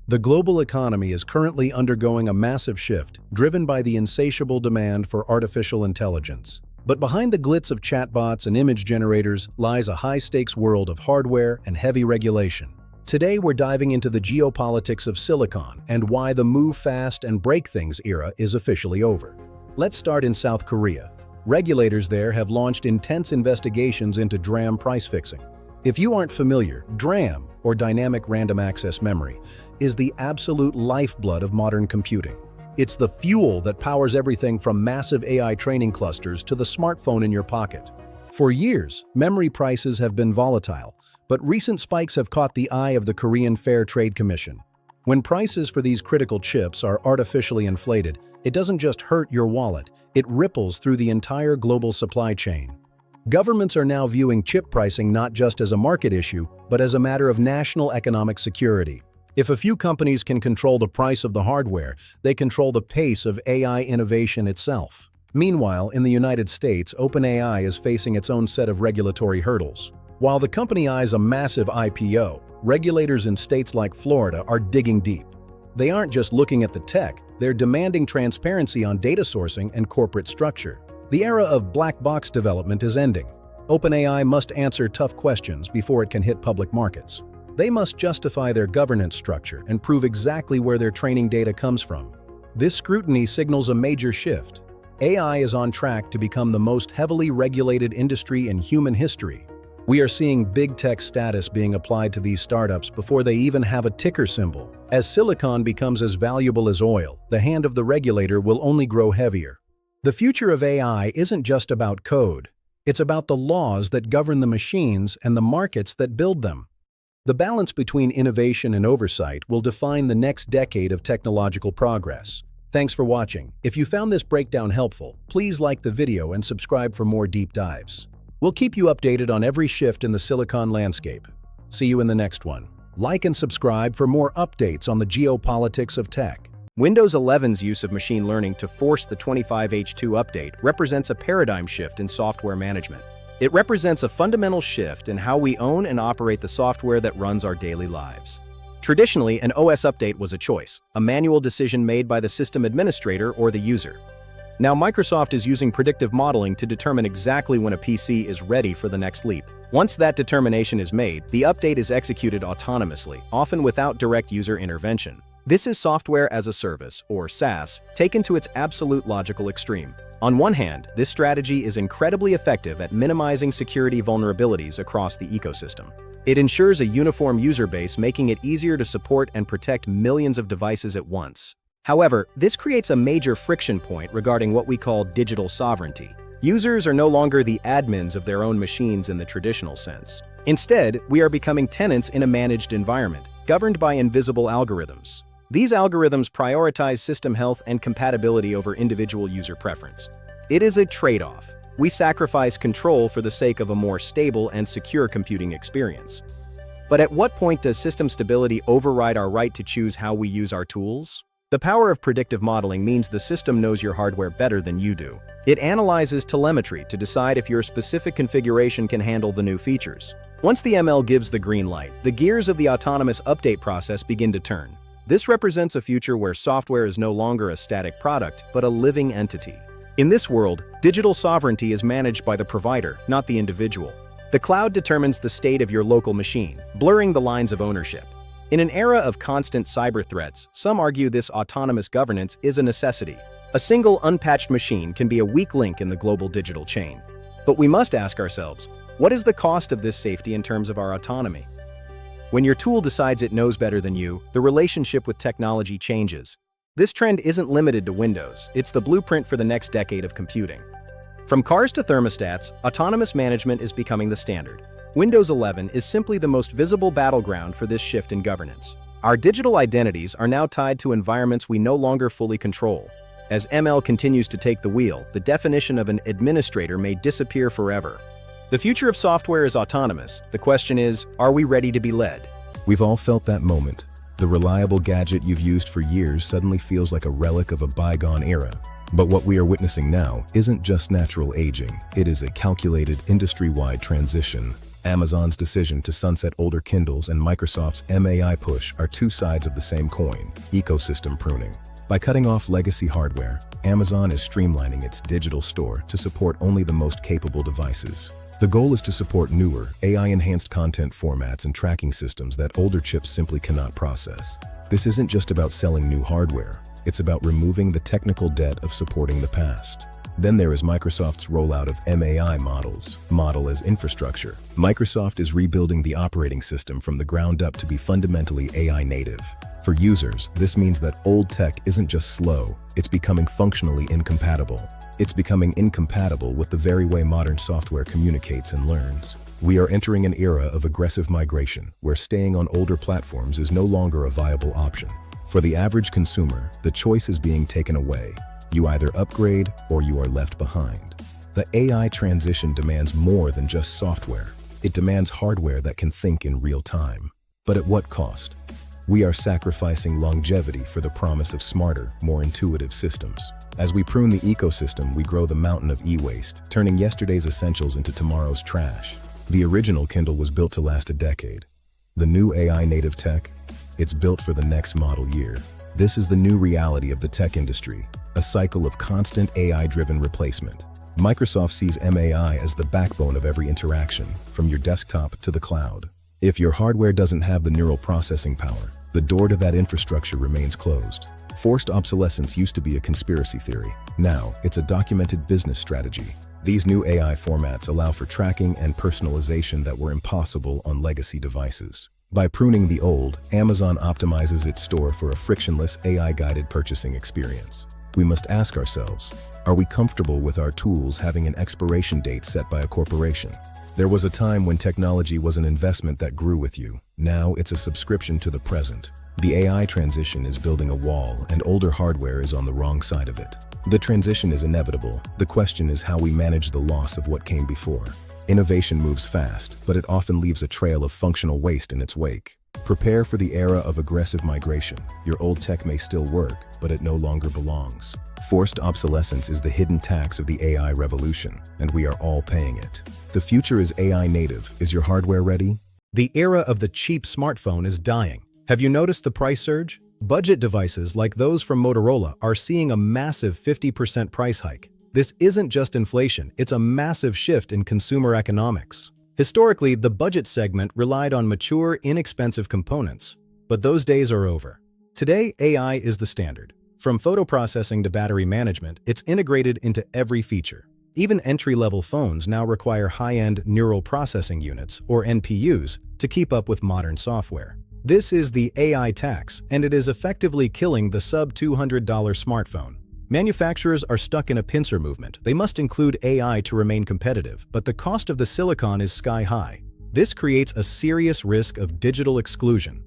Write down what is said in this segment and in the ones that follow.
The global economy is currently undergoing a massive shift, driven by the insatiable demand for artificial intelligence. But behind the glitz of chatbots and image generators lies a high-stakes world of hardware and heavy regulation. Today we're diving into the geopolitics of silicon and why the move fast and break things era is officially over. Let's start in South Korea. Regulators there have launched intense investigations into DRAM price fixing. If you aren't familiar, DRAM, or Dynamic Random Access Memory, is the absolute lifeblood of modern computing. It's the fuel that powers everything from massive AI training clusters to the smartphone in your pocket. For years, memory prices have been volatile, but recent spikes have caught the eye of the Korean Fair Trade Commission. When prices for these critical chips are artificially inflated, it doesn't just hurt your wallet, it ripples through the entire global supply chain. Governments are now viewing chip pricing not just as a market issue, but as a matter of national economic security. If a few companies can control the price of the hardware, they control the pace of AI innovation itself. Meanwhile, in the United States, OpenAI is facing its own set of regulatory hurdles. While the company eyes a massive IPO, regulators in states like Florida are digging deep. They aren't just looking at the tech, they're demanding transparency on data sourcing and corporate structure. The era of black box development is ending. OpenAI must answer tough questions before it can hit public markets. They must justify their governance structure and prove exactly where their training data comes from. This scrutiny signals a major shift. AI is on track to become the most heavily regulated industry in human history. We are seeing big tech status being applied to these startups before they even have a ticker symbol. As silicon becomes as valuable as oil, the hand of the regulator will only grow heavier. The future of AI isn't just about code. It's about the laws that govern the machines and the markets that build them. The balance between innovation and oversight will define the next decade of technological progress. Thanks for watching. If you found this breakdown helpful, please like the video and subscribe for more deep dives. We'll keep you updated on every shift in the silicon landscape. See you in the next one. Like and subscribe for more updates on the geopolitics of tech. Windows 11's use of machine learning to force the 25H2 update represents a paradigm shift in software management. It represents a fundamental shift in how we own and operate the software that runs our daily lives. Traditionally, an OS update was a choice, a manual decision made by the system administrator or the user. Now Microsoft is using predictive modeling to determine exactly when a PC is ready for the next leap. Once that determination is made, the update is executed autonomously, often without direct user intervention. This is software as a service, or SaaS, taken to its absolute logical extreme. On one hand, this strategy is incredibly effective at minimizing security vulnerabilities across the ecosystem. It ensures a uniform user base, making it easier to support and protect millions of devices at once. However, this creates a major friction point regarding what we call digital sovereignty. Users are no longer the admins of their own machines in the traditional sense. Instead, we are becoming tenants in a managed environment, governed by invisible algorithms. These algorithms prioritize system health and compatibility over individual user preference. It is a trade-off. We sacrifice control for the sake of a more stable and secure computing experience. But at what point does system stability override our right to choose how we use our tools? The power of predictive modeling means the system knows your hardware better than you do. It analyzes telemetry to decide if your specific configuration can handle the new features. Once the ML gives the green light, the gears of the autonomous update process begin to turn. This represents a future where software is no longer a static product, but a living entity. In this world, digital sovereignty is managed by the provider, not the individual. The cloud determines the state of your local machine, blurring the lines of ownership. In an era of constant cyber threats, some argue this autonomous governance is a necessity. A single unpatched machine can be a weak link in the global digital chain. But we must ask ourselves, what is the cost of this safety in terms of our autonomy? When your tool decides it knows better than you, the relationship with technology changes. This trend isn't limited to Windows, it's the blueprint for the next decade of computing. From cars to thermostats, autonomous management is becoming the standard. Windows 11 is simply the most visible battleground for this shift in governance. Our digital identities are now tied to environments we no longer fully control. As ML continues to take the wheel, the definition of an administrator may disappear forever. The future of software is autonomous. The question is, are we ready to be led? We've all felt that moment. The reliable gadget you've used for years suddenly feels like a relic of a bygone era. But what we are witnessing now isn't just natural aging. It is a calculated industry-wide transition. Amazon's decision to sunset older Kindles and Microsoft's MAI push are two sides of the same coin: ecosystem pruning. By cutting off legacy hardware, Amazon is streamlining its digital store to support only the most capable devices. The goal is to support newer, AI-enhanced content formats and tracking systems that older chips simply cannot process. This isn't just about selling new hardware, it's about removing the technical debt of supporting the past. Then there is Microsoft's rollout of MAI model as infrastructure. Microsoft is rebuilding the operating system from the ground up to be fundamentally AI native. For users, this means that old tech isn't just slow, it's becoming functionally incompatible. It's becoming incompatible with the very way modern software communicates and learns. We are entering an era of aggressive migration, where staying on older platforms is no longer a viable option. For the average consumer, the choice is being taken away. You either upgrade or you are left behind. The AI transition demands more than just software. It demands hardware that can think in real time. But at what cost? We are sacrificing longevity for the promise of smarter, more intuitive systems. As we prune the ecosystem, we grow the mountain of e-waste, turning yesterday's essentials into tomorrow's trash. The original Kindle was built to last a decade. The new AI-native tech? It's built for the next model year. This is the new reality of the tech industry, a cycle of constant AI-driven replacement. Microsoft sees MAI as the backbone of every interaction, from your desktop to the cloud. If your hardware doesn't have the neural processing power, the door to that infrastructure remains closed. Forced obsolescence used to be a conspiracy theory. Now, it's a documented business strategy. These new AI formats allow for tracking and personalization that were impossible on legacy devices. By pruning the old, Amazon optimizes its store for a frictionless, AI-guided purchasing experience. We must ask ourselves, are we comfortable with our tools having an expiration date set by a corporation? There was a time when technology was an investment that grew with you. Now it's a subscription to the present. The AI transition is building a wall, and older hardware is on the wrong side of it. The transition is inevitable. The question is how we manage the loss of what came before. Innovation moves fast, but it often leaves a trail of functional waste in its wake. Prepare for the era of aggressive migration. Your old tech may still work, but it no longer belongs. Forced obsolescence is the hidden tax of the AI revolution, and we are all paying it. The future is AI native. Is your hardware ready? The era of the cheap smartphone is dying. Have you noticed the price surge? Budget devices like those from Motorola are seeing a massive 50% price hike. This isn't just inflation, it's a massive shift in consumer economics. Historically, the budget segment relied on mature, inexpensive components, but those days are over. Today, AI is the standard. From photo processing to battery management, it's integrated into every feature. Even entry-level phones now require high-end neural processing units, or NPUs, to keep up with modern software. This is the AI tax, and it is effectively killing the sub-$200 smartphone. Manufacturers are stuck in a pincer movement. They must include AI to remain competitive, but the cost of the silicon is sky-high. This creates a serious risk of digital exclusion.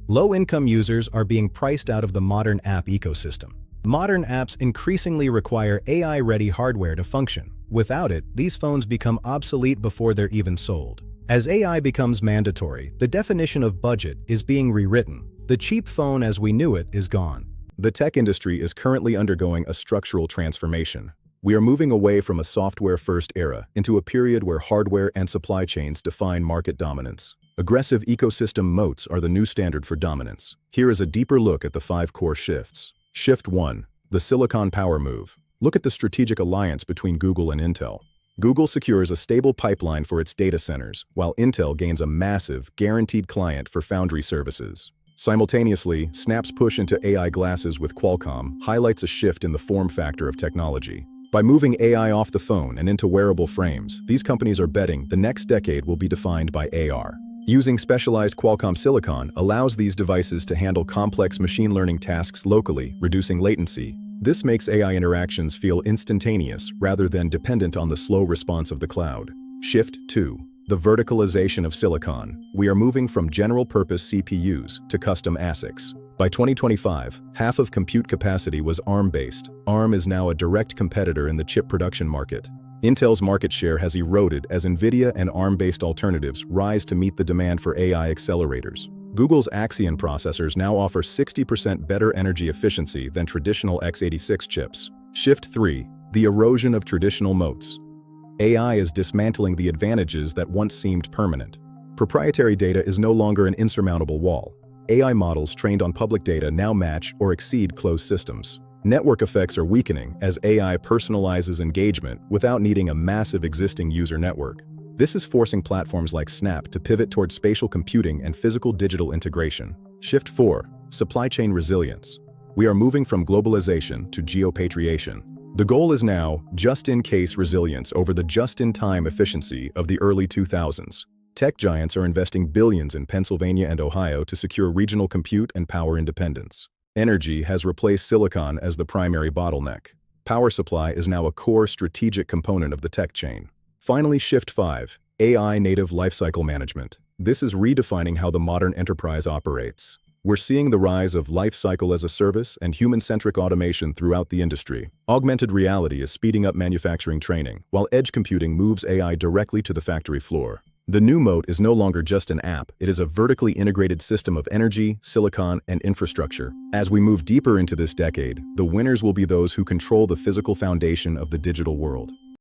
Low-income users are being priced out of the modern app ecosystem. Modern apps increasingly require AI-ready hardware to function. Without it, these phones become obsolete before they're even sold. As AI becomes mandatory, the definition of budget is being rewritten. The cheap phone as we knew it is gone. The tech industry is currently undergoing a structural transformation. We are moving away from a software-first era into a period where hardware and supply chains define market dominance. Aggressive ecosystem moats are the new standard for dominance. Here is a deeper look at the 5 core shifts. Shift 1. The Silicon Power Move. Look at the strategic alliance between Google and Intel. Google secures a stable pipeline for its data centers, while Intel gains a massive, guaranteed client for foundry services. Simultaneously, Snap's push into AI glasses with Qualcomm highlights a shift in the form factor of technology. By moving AI off the phone and into wearable frames, these companies are betting the next decade will be defined by AR. Using specialized Qualcomm silicon allows these devices to handle complex machine learning tasks locally, reducing latency. This makes AI interactions feel instantaneous rather than dependent on the slow response of the cloud. Shift 2. The verticalization of silicon. We are moving from general-purpose CPUs to custom ASICs. By 2025, half of compute capacity was ARM-based. ARM is now a direct competitor in the chip production market. Intel's market share has eroded as NVIDIA and ARM-based alternatives rise to meet the demand for AI accelerators. Google's Axion processors now offer 60% better energy efficiency than traditional x86 chips. Shift 3. The erosion of traditional moats. AI is dismantling the advantages that once seemed permanent. Proprietary data is no longer an insurmountable wall. AI models trained on public data now match or exceed closed systems. Network effects are weakening as AI personalizes engagement without needing a massive existing user network. This is forcing platforms like Snap to pivot toward spatial computing and physical-digital integration. Shift 4. Supply chain resilience. We are moving from globalization to geopatriation. The goal is now just-in-case resilience over the just-in-time efficiency of the early 2000s. Tech giants are investing billions in Pennsylvania and Ohio to secure regional compute and power independence. Energy has replaced silicon as the primary bottleneck. Power supply is now a core strategic component of the tech chain. Finally, Shift 5. AI native lifecycle management. This is redefining how the modern enterprise operates. We're seeing the rise of lifecycle as a service and human-centric automation throughout the industry. Augmented reality is speeding up manufacturing training, while edge computing moves AI directly to the factory floor. The new moat is no longer just an app, it is a vertically integrated system of energy, silicon, and infrastructure. As we move deeper into this decade, the winners will be those who control the physical foundation of the digital world.